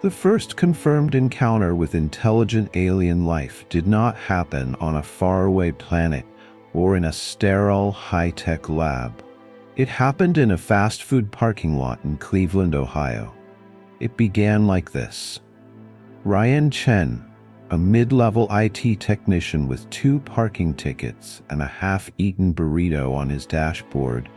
The first confirmed encounter with intelligent alien life did not happen on a faraway planet or in a sterile, high-tech lab. It happened in a fast food parking lot in Cleveland, Ohio. It began like this. Ryan Chen, a mid-level IT technician with 2 parking tickets and a half-eaten burrito on his dashboard,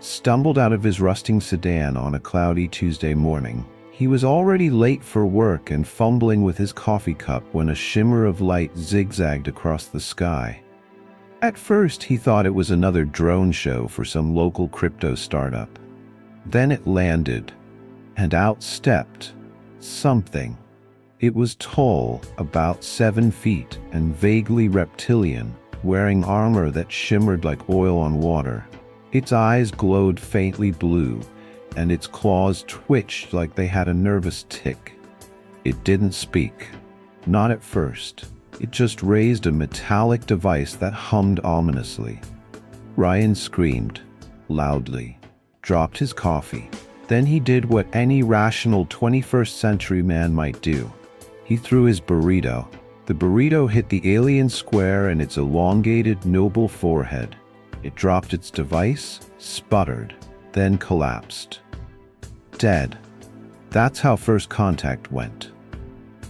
stumbled out of his rusting sedan on a cloudy Tuesday morning. He was already late for work and fumbling with his coffee cup when a shimmer of light zigzagged across the sky. At first, he thought it was another drone show for some local crypto startup. Then it landed, and out stepped something. It was tall, about 7 feet, and vaguely reptilian, wearing armor that shimmered like oil on water. Its eyes glowed faintly blue, and its claws twitched like they had a nervous tick. It didn't speak. Not at first. It just raised a metallic device that hummed ominously. Ryan screamed, loudly, dropped his coffee. Then he did what any rational 21st century man might do. He threw his burrito. The burrito hit the alien square in its elongated, noble forehead. It dropped its device, sputtered, then collapsed. Dead. That's how first contact went.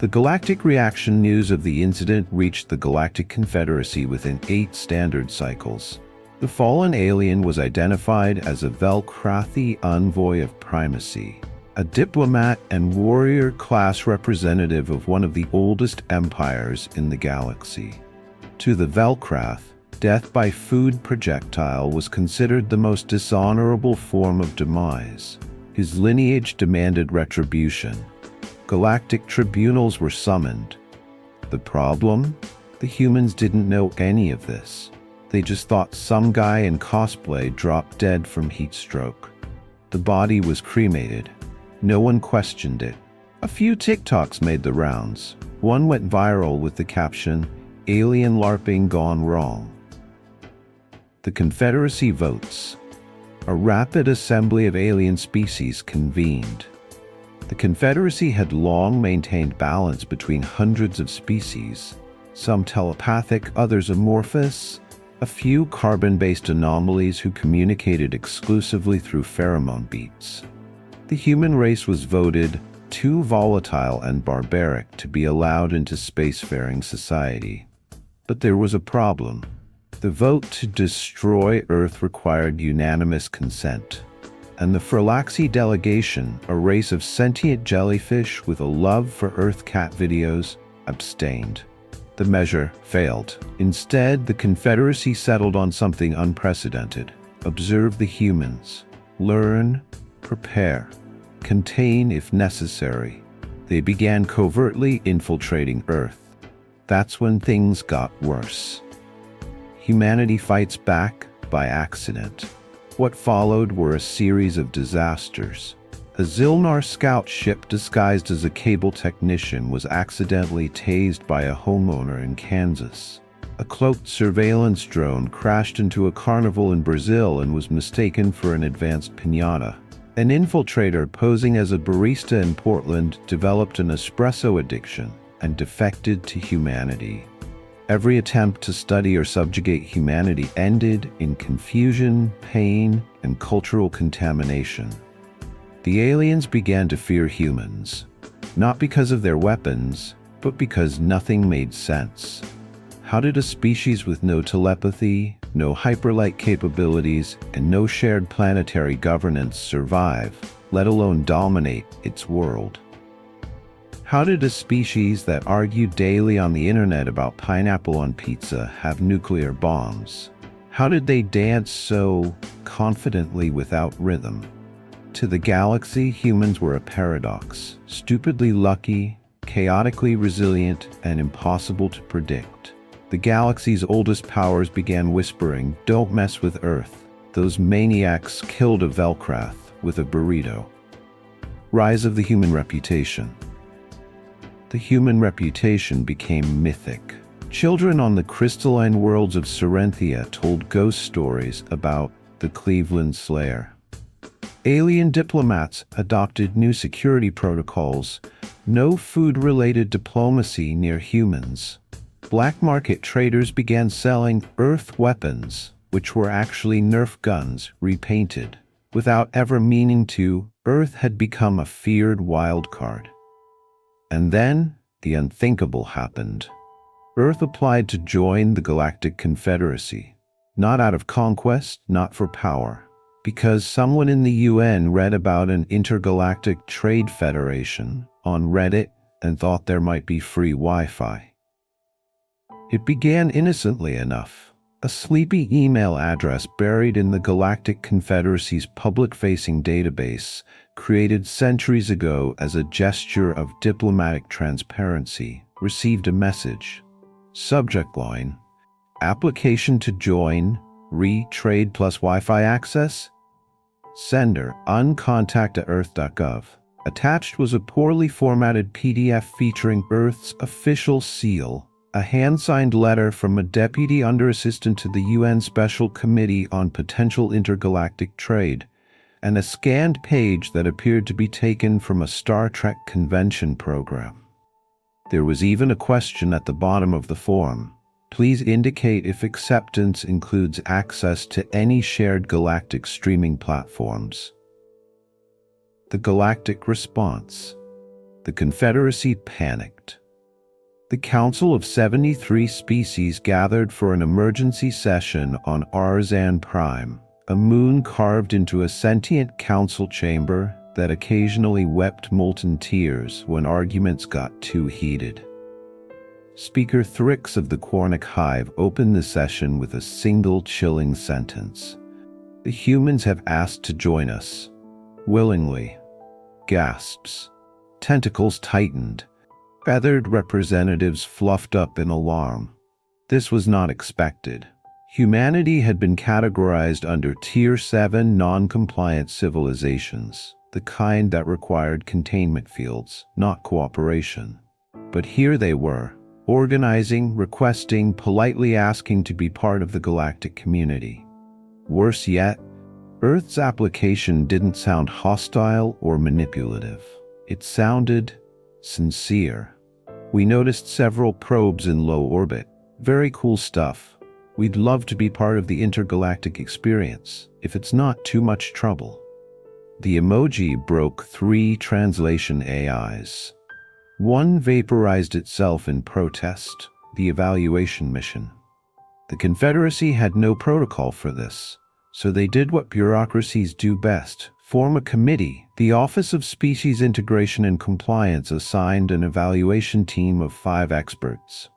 The galactic reaction news of the incident reached the Galactic Confederacy within 8 standard cycles. The fallen alien was identified as a Velkrathi envoy of primacy, a diplomat and warrior-class representative of one of the oldest empires in the galaxy. To the Velkrath, death by food projectile was considered the most dishonorable form of demise. His lineage demanded retribution. Galactic tribunals were summoned. The problem? The humans didn't know any of this. They just thought some guy in cosplay dropped dead from heat stroke. The body was cremated. No one questioned it. A few TikToks made the rounds. One went viral with the caption, "Alien LARPing gone wrong." The Confederacy votes. A rapid assembly of alien species convened. The Confederacy had long maintained balance between hundreds of species, some telepathic, others amorphous, a few carbon-based anomalies who communicated exclusively through pheromone beats. The human race was voted too volatile and barbaric to be allowed into spacefaring society. But there was a problem. The vote to destroy Earth required unanimous consent, and the Furlaxi delegation, a race of sentient jellyfish with a love for Earth cat videos, abstained. The measure failed. Instead, the Confederacy settled on something unprecedented. Observe the humans. Learn, prepare, contain if necessary. They began covertly infiltrating Earth. That's when things got worse. Humanity fights back by accident. What followed were a series of disasters. A Zilnar scout ship disguised as a cable technician was accidentally tased by a homeowner in Kansas. A cloaked surveillance drone crashed into a carnival in Brazil and was mistaken for an advanced piñata. An infiltrator posing as a barista in Portland developed an espresso addiction and defected to humanity. Every attempt to study or subjugate humanity ended in confusion, pain, and cultural contamination. The aliens began to fear humans, not because of their weapons, but because nothing made sense. How did a species with no telepathy, no hyperlight capabilities, and no shared planetary governance survive, let alone dominate its world? How did a species that argued daily on the internet about pineapple on pizza have nuclear bombs? How did they dance so confidently without rhythm? To the galaxy, humans were a paradox, stupidly lucky, chaotically resilient, and impossible to predict. The galaxy's oldest powers began whispering, "Don't mess with Earth." Those maniacs killed a Velkrath with a burrito. Rise of the human reputation. The human reputation became mythic. Children on the crystalline worlds of Serenthia told ghost stories about the Cleveland Slayer. Alien diplomats adopted new security protocols, No food-related diplomacy near humans. Black market traders began selling Earth weapons, which were actually Nerf guns repainted. Without ever meaning to, Earth had become a feared wild card. And then, the unthinkable happened. Earth applied to join the Galactic Confederacy. Not out of conquest, not for power. Because someone in the UN read about an intergalactic trade federation on Reddit and thought there might be free Wi-Fi. It began innocently enough. A sleepy email address buried in the Galactic Confederacy's public-facing database, created centuries ago as a gesture of diplomatic transparency, received a message. Subject line: application to join, trade plus Wi-Fi access? Sender, uncontact@earth.gov. Attached was a poorly formatted PDF featuring Earth's official seal, a hand-signed letter from a deputy under-assistant to the UN Special Committee on Potential Intergalactic Trade, and a scanned page that appeared to be taken from a Star Trek convention program. There was even a question at the bottom of the form. Please indicate if acceptance includes access to any shared galactic streaming platforms. The galactic response. The Confederacy panicked. The Council of 73 Species gathered for an emergency session on Arzan Prime, a moon carved into a sentient council chamber that occasionally wept molten tears when arguments got too heated. Speaker Thrix of the Quarnic Hive opened the session with a single chilling sentence. The humans have asked to join us. Willingly. Gasps. Tentacles tightened. Feathered representatives fluffed up in alarm. This was not expected. Humanity had been categorized under Tier 7 non-compliant civilizations, the kind that required containment fields, not cooperation. But here they were, organizing, requesting, politely asking to be part of the galactic community. Worse yet, Earth's application didn't sound hostile or manipulative. It sounded sincere. We noticed several probes in low orbit. Very cool stuff. We'd love to be part of the intergalactic experience, if it's not too much trouble. The emoji broke 3 translation AIs. One vaporized itself in protest, the evaluation mission. The Confederacy had no protocol for this, so they did what bureaucracies do best. Form a committee. The Office of Species Integration and Compliance assigned an evaluation team of 5 experts.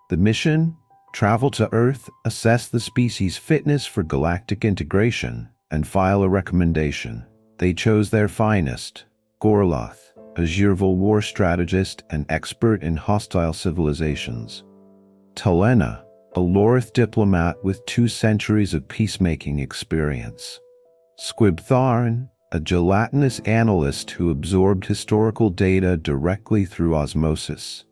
The mission? Travel to Earth, assess the species' fitness for galactic integration, and file a recommendation. They chose their finest. Gorloth, a Zhirval war strategist and expert in hostile civilizations. Talena, a Lorith diplomat with 2 centuries of peacemaking experience. Squibtharn, a gelatinous analyst who absorbed historical data directly through osmosis.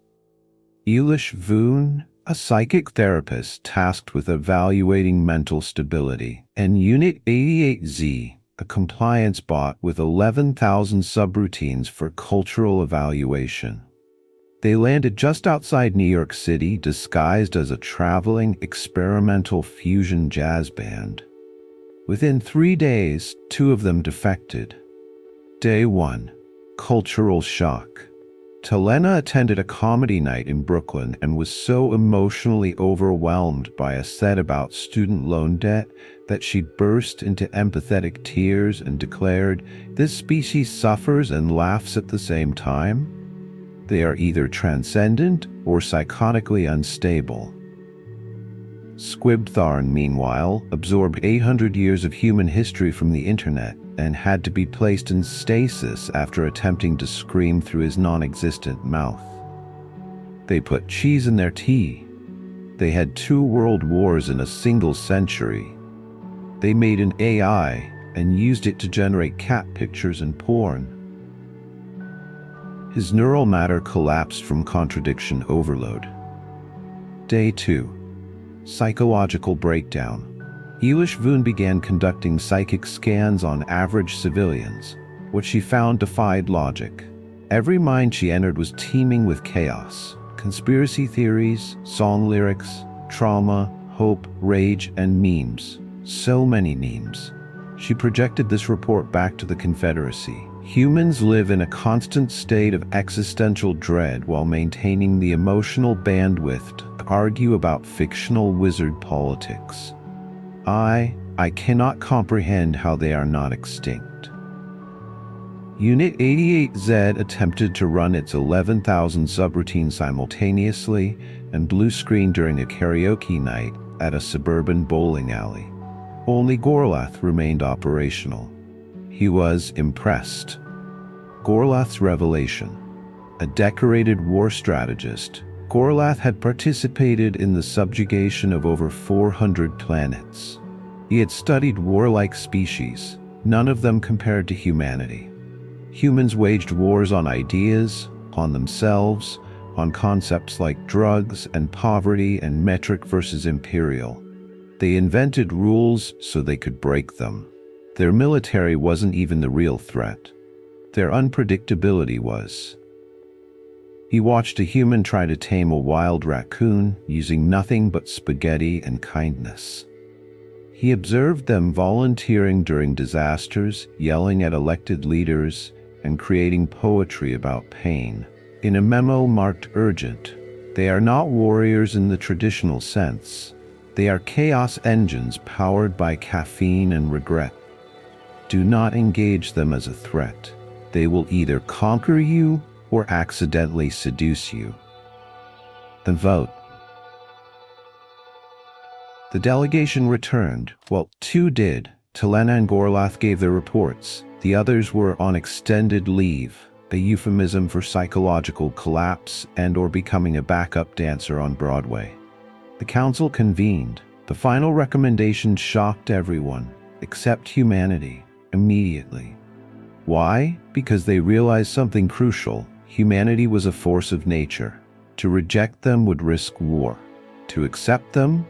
Elish Voon, a psychic therapist tasked with evaluating mental stability. And Unit 88Z, a compliance bot with 11,000 subroutines for cultural evaluation. They landed just outside New York City, disguised as a traveling experimental fusion jazz band. Within 3 days, 2 of them defected. Day 1. Cultural shock. Talena attended a comedy night in Brooklyn and was so emotionally overwhelmed by a set about student loan debt that she burst into empathetic tears and declared, "This species suffers and laughs at the same time. They are either transcendent or psychotically unstable." Squibtharn, meanwhile, absorbed 800 years of human history from the internet and had to be placed in stasis after attempting to scream through his non-existent mouth. They put cheese in their tea. They had 2 world wars in a single century. They made an AI and used it to generate cat pictures and porn. His neural matter collapsed from contradiction overload. Day 2. Psychological breakdown. Elish Voon began conducting psychic scans on average civilians. What she found defied logic. Every mind she entered was teeming with chaos, conspiracy theories, song lyrics, trauma, hope, rage, and memes. So many memes. She projected this report back to the Confederacy. Humans live in a constant state of existential dread while maintaining the emotional bandwidth to argue about fictional wizard politics. I cannot comprehend how they are not extinct. Unit 88Z attempted to run its 11,000 subroutines simultaneously and blue screen during a karaoke night at a suburban bowling alley. Only Gorlath remained operational. He was impressed. Gorlath's revelation. A decorated war strategist, Gorlath had participated in the subjugation of over 400 planets. He had studied warlike species, none of them compared to humanity. Humans waged wars on ideas, on themselves, on concepts like drugs and poverty and metric versus imperial. They invented rules so they could break them. Their military wasn't even the real threat. Their unpredictability was. He watched a human try to tame a wild raccoon using nothing but spaghetti and kindness. He observed them volunteering during disasters, yelling at elected leaders, and creating poetry about pain. In a memo marked urgent, they are not warriors in the traditional sense. They are chaos engines powered by caffeine and regret. Do not engage them as a threat. They will either conquer you or accidentally seduce you. Then vote. The delegation returned. Well, two did. Telena and Gorlath gave their reports. The others were on extended leave, a euphemism for psychological collapse and/or becoming a backup dancer on Broadway. The council convened. The final recommendation shocked everyone, except humanity, immediately. Why? Because they realized something crucial. Humanity was a force of nature. To reject them would risk war. To accept them,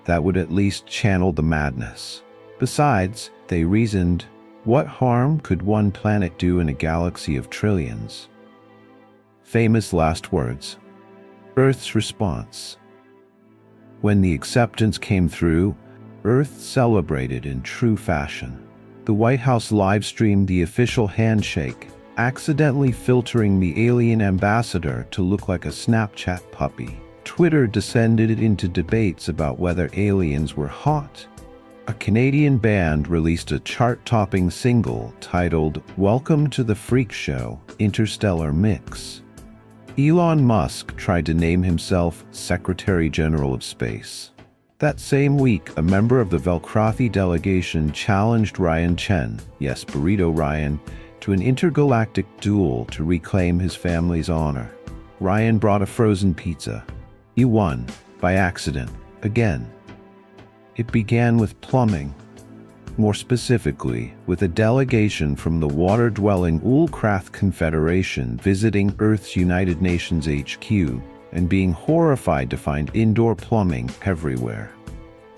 that would at least channel the madness. Besides, they reasoned, what harm could one planet do in a galaxy of trillions? Famous last words. Earth's response. When the acceptance came through, Earth celebrated in true fashion. The White House live-streamed the official handshake, accidentally filtering the alien ambassador to look like a Snapchat puppy. Twitter descended into debates about whether aliens were hot. A Canadian band released a chart-topping single titled "Welcome to the Freak Show, Interstellar Mix." Elon Musk tried to name himself Secretary General of Space. That same week, a member of the Velcrothi delegation challenged Ryan Chen, yes, Burrito Ryan, to an intergalactic duel to reclaim his family's honor. Ryan brought a frozen pizza. He won, by accident, again. It began with plumbing. More specifically, with a delegation from the water-dwelling Ulkrath Confederation visiting Earth's United Nations HQ and being horrified to find indoor plumbing everywhere.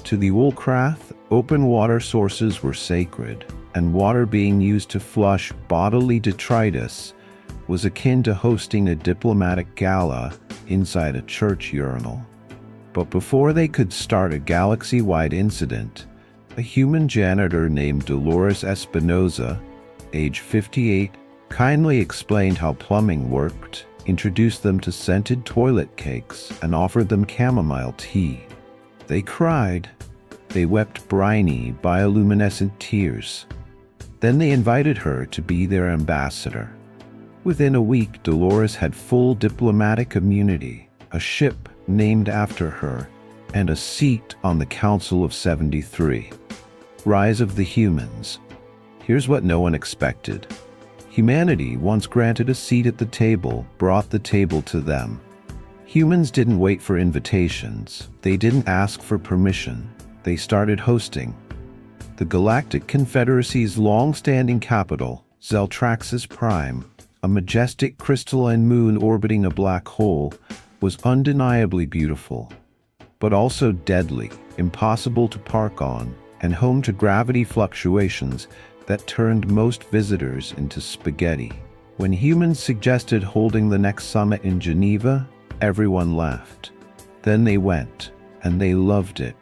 To the Ulkrath, open water sources were sacred, and water being used to flush bodily detritus was akin to hosting a diplomatic gala inside a church urinal. But before they could start a galaxy-wide incident, a human janitor named Dolores Espinoza, age 58, kindly explained how plumbing worked, introduced them to scented toilet cakes, and offered them chamomile tea. They cried. They wept briny, bioluminescent tears. Then they invited her to be their ambassador. Within a week, Dolores had full diplomatic immunity, a ship named after her, and a seat on the Council of 73. Rise of the Humans. Here's what no one expected. Humanity, once granted a seat at the table, brought the table to them. Humans didn't wait for invitations. They didn't ask for permission. They started hosting. The Galactic Confederacy's long-standing capital, Zeltraxis Prime, a majestic crystalline moon orbiting a black hole, was undeniably beautiful, but also deadly, impossible to park on, and home to gravity fluctuations that turned most visitors into spaghetti. When humans suggested holding the next summit in Geneva, everyone laughed. Then they went, and they loved it.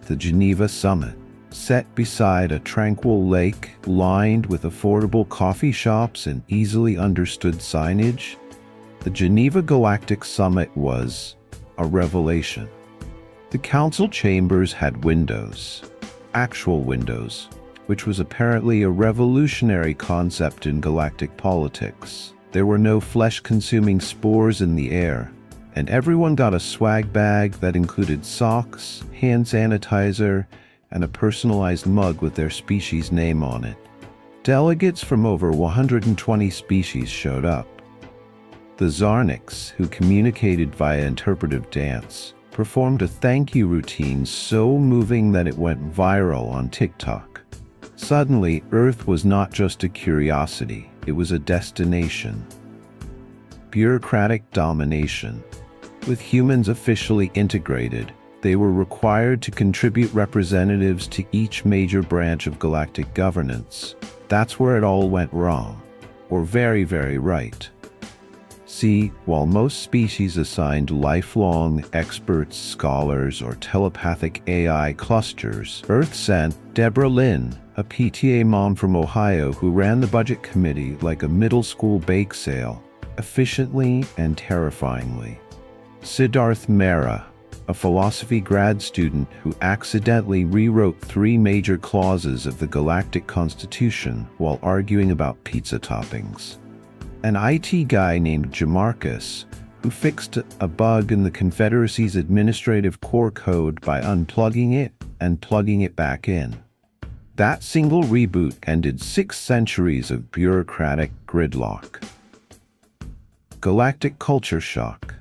The Geneva Summit, set beside a tranquil lake lined with affordable coffee shops and easily understood signage, the Geneva Galactic Summit was a revelation. The council chambers had windows, actual windows, which was apparently a revolutionary concept in galactic politics. There were no flesh-consuming spores in the air, and everyone got a swag bag that included socks, hand sanitizer, and a personalized mug with their species name on it. Delegates from over 120 species showed up. The Zarniks, who communicated via interpretive dance, performed a thank you routine so moving that it went viral on TikTok. Suddenly, Earth was not just a curiosity, it was a destination. Bureaucratic domination. With humans officially integrated, they were required to contribute representatives to each major branch of galactic governance. That's where it all went wrong, or very, very right. See, while most species assigned lifelong experts, scholars, or telepathic AI clusters, Earth sent Deborah Lynn, a PTA mom from Ohio who ran the budget committee like a middle school bake sale, efficiently and terrifyingly. Siddharth Mehra, a philosophy grad student who accidentally rewrote 3 major clauses of the Galactic Constitution while arguing about pizza toppings. An IT guy named Jamarcus, who fixed a bug in the Confederacy's administrative core code by unplugging it and plugging it back in. That single reboot ended 6 centuries of bureaucratic gridlock. Galactic culture shock.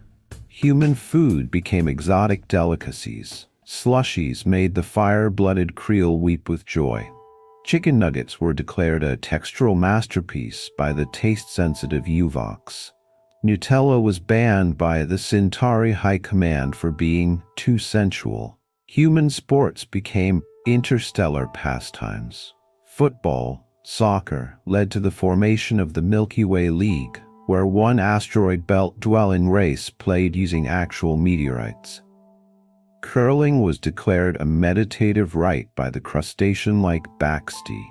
Human food became exotic delicacies. Slushies made the fire-blooded Creole weep with joy. Chicken nuggets were declared a textural masterpiece by the taste-sensitive Uvox. Nutella was banned by the Centauri High Command for being too sensual. Human sports became interstellar pastimes. Football, soccer led to the formation of the Milky Way League, where one asteroid belt dwelling race played using actual meteorites. Curling was declared a meditative rite by the crustacean-like Baxti.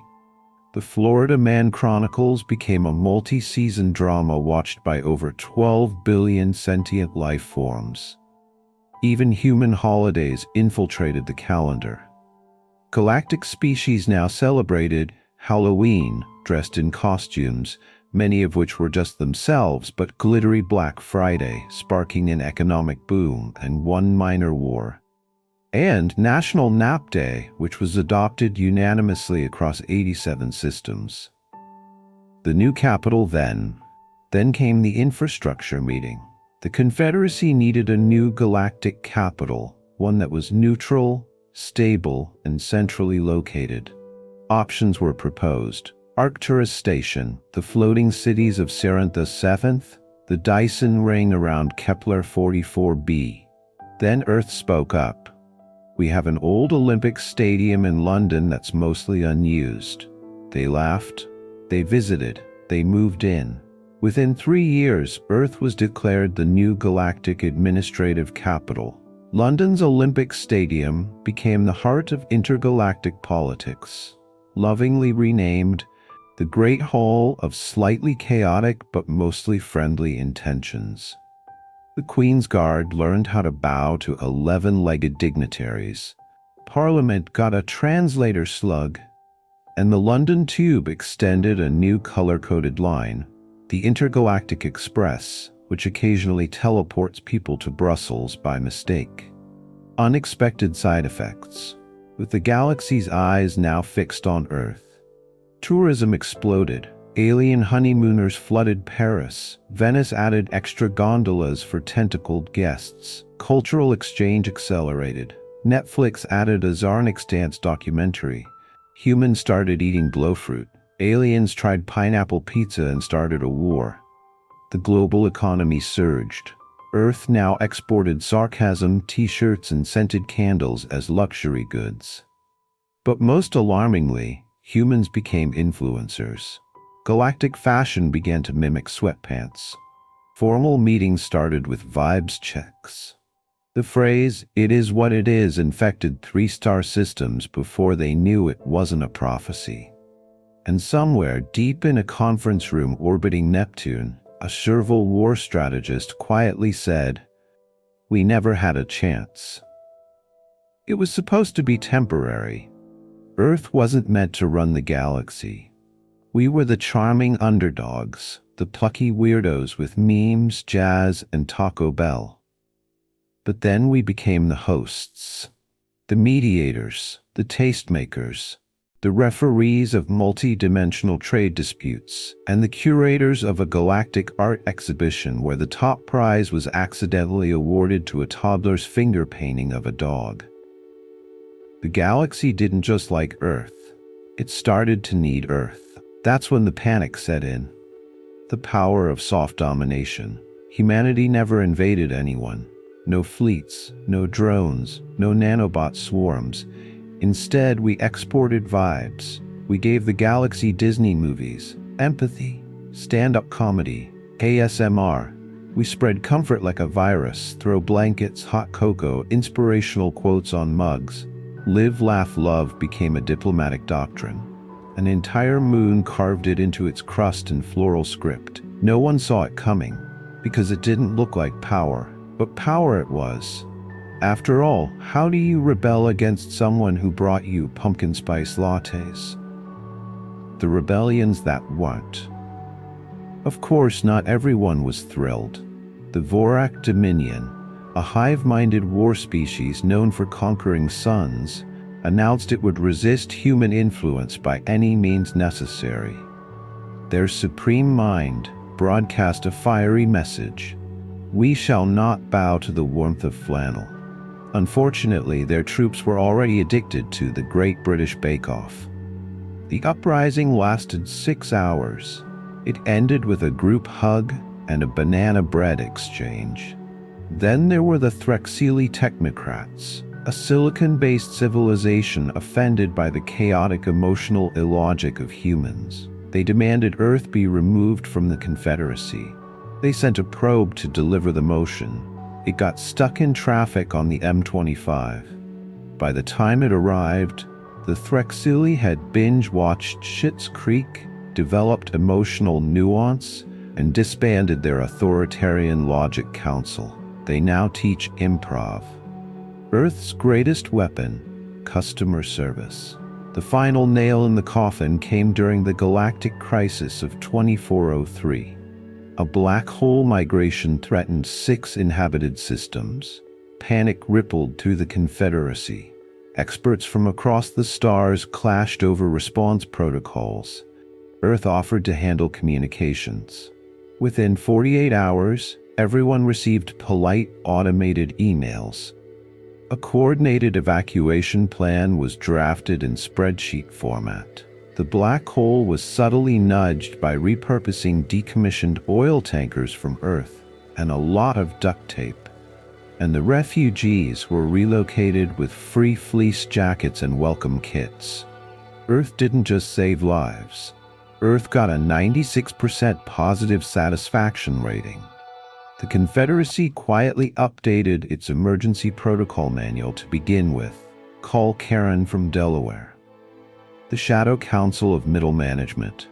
The Florida Man Chronicles became a multi-season drama watched by over 12 billion sentient life forms. Even human holidays infiltrated the calendar. Galactic species now celebrated Halloween, dressed in costumes, many of which were just themselves, but glittery Black Friday, sparking an economic boom and one minor war. And National Nap Day, which was adopted unanimously across 87 systems. The new capital then came the infrastructure meeting. The Confederacy needed a new galactic capital, one that was neutral, stable, and centrally located. Options were proposed. Arcturus Station, the floating cities of Cerintha 7th, the Dyson Ring around Kepler 44b. Then Earth spoke up. We have an old Olympic stadium in London that's mostly unused. They laughed. They visited. They moved in. Within 3 years, Earth was declared the new galactic administrative capital. London's Olympic Stadium became the heart of intergalactic politics, lovingly renamed the Great Hall of slightly chaotic but mostly friendly intentions. The Queen's Guard learned how to bow to 11-legged dignitaries. Parliament got a translator slug, and the London Tube extended a new color-coded line, the Intergalactic Express, which occasionally teleports people to Brussels by mistake. Unexpected side effects. With the galaxy's eyes now fixed on Earth, tourism exploded. Alien honeymooners flooded Paris. Venice added extra gondolas for tentacled guests. Cultural exchange accelerated. Netflix added a Zarnik's dance documentary. Humans started eating blowfruit. Aliens tried pineapple pizza and started a war. The global economy surged. Earth now exported sarcasm, t-shirts, and scented candles as luxury goods. But most alarmingly, humans became influencers. galactic fashion began to mimic sweatpants. Formal meetings started with vibes checks. The phrase, "it is what it is," infected 3-star systems before they knew it wasn't a prophecy. And somewhere deep in a conference room orbiting Neptune, a Civil War strategist quietly said, "We never had a chance." It was supposed to be temporary. Earth wasn't meant to run the galaxy. We were the charming underdogs, the plucky weirdos with memes, jazz, and Taco Bell. But then we became the hosts, the mediators, the tastemakers, the referees of multi-dimensional trade disputes, and the curators of a galactic art exhibition where the top prize was accidentally awarded to a toddler's finger painting of a dog. The galaxy didn't just like Earth. It started to need Earth. That's when the panic set in. The power of soft domination. Humanity never invaded anyone. No fleets, no drones, no nanobot swarms. Instead, we exported vibes. We gave the galaxy Disney movies, empathy, stand-up comedy, ASMR. We spread comfort like a virus, throw blankets, hot cocoa, inspirational quotes on mugs. Live, laugh, love became a diplomatic doctrine. An entire moon carved it into its crust in floral script. No one saw it coming, because it didn't look like power. But power it was. After all, how do you rebel against someone who brought you pumpkin spice lattes? The rebellions that weren't. Of course, not everyone was thrilled. The Vorak Dominion, a hive-minded war species known for conquering suns, announced it would resist human influence by any means necessary. Their supreme mind broadcast a fiery message. We shall not bow to the warmth of flannel. Unfortunately, their troops were already addicted to the Great British Bake Off. The uprising lasted 6 hours. It ended with a group hug and a banana bread exchange. Then there were the Threxili technocrats, a silicon-based civilization offended by the chaotic emotional illogic of humans. They demanded Earth be removed from the Confederacy. They sent a probe to deliver the motion. It got stuck in traffic on the M25. By the time it arrived, the Threxili had binge-watched Schitt's Creek, developed emotional nuance, and disbanded their authoritarian logic council. They now teach improv. Earth's greatest weapon, customer service. The final nail in the coffin came during the galactic crisis of 2403. A black hole migration threatened 6 inhabited systems. Panic rippled through the Confederacy. Experts from across the stars clashed over response protocols. Earth offered to handle communications. Within 48 hours, everyone received polite, automated emails. A coordinated evacuation plan was drafted in spreadsheet format. The black hole was subtly nudged by repurposing decommissioned oil tankers from Earth and a lot of duct tape. And the refugees were relocated with free fleece jackets and welcome kits. Earth didn't just save lives. Earth got a 96% positive satisfaction rating. The Confederacy quietly updated its emergency protocol manual to begin with. Call Karen from Delaware. The Shadow Council of Middle Management.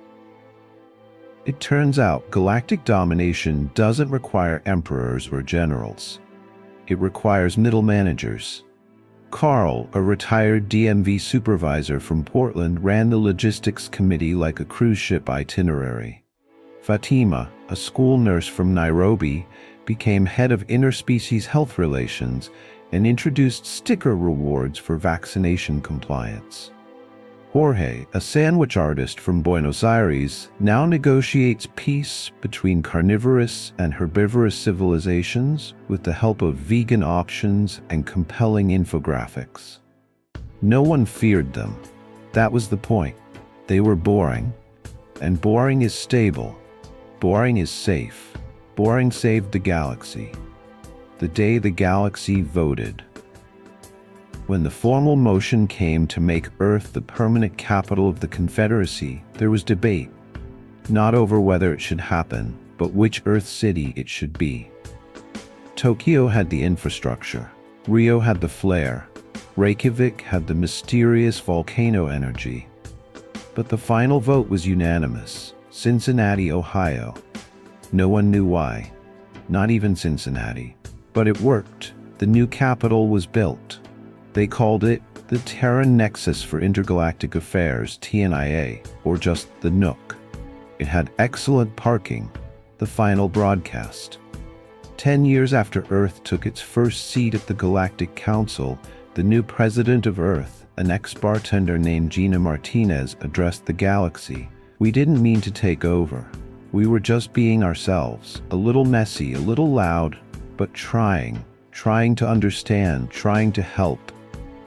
It turns out galactic domination doesn't require emperors or generals. It requires middle managers. Carl, a retired DMV supervisor from Portland, ran the logistics committee like a cruise ship itinerary. Fatima, a school nurse from Nairobi, became head of interspecies health relations and introduced sticker rewards for vaccination compliance. Jorge, a sandwich artist from Buenos Aires, now negotiates peace between carnivorous and herbivorous civilizations with the help of vegan options and compelling infographics. No one feared them. That was the point. They were boring. And boring is stable. Boring is safe. Boring saved the galaxy. The day the galaxy voted. When the formal motion came to make Earth the permanent capital of the Confederacy, there was debate. Not over whether it should happen, but which Earth city it should be. Tokyo had the infrastructure. Rio had the flair. Reykjavik had the mysterious volcano energy. But the final vote was unanimous. Cincinnati, Ohio. No one knew why. Not even Cincinnati. But it worked. The new capital was built. They called it the Terran Nexus for Intergalactic Affairs, TNIA, or just the Nook. It had excellent parking. The final broadcast. 10 years after Earth took its first seat at the Galactic Council, the new president of Earth, an ex-bartender named Gina Martinez, addressed the galaxy. We didn't mean to take over. We were just being ourselves, a little messy, a little loud, but trying to understand, trying to help.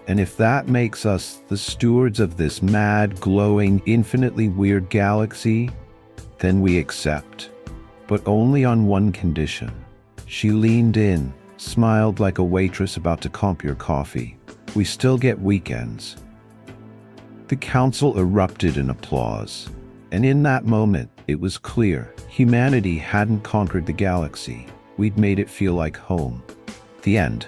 And if that makes us the stewards of this mad, glowing, infinitely weird galaxy, then we accept. But only on one condition. She leaned in, smiled like a waitress about to comp your coffee. We still get weekends. The council erupted in applause. And in that moment, it was clear. Humanity hadn't conquered the galaxy. We'd made it feel like home. The end.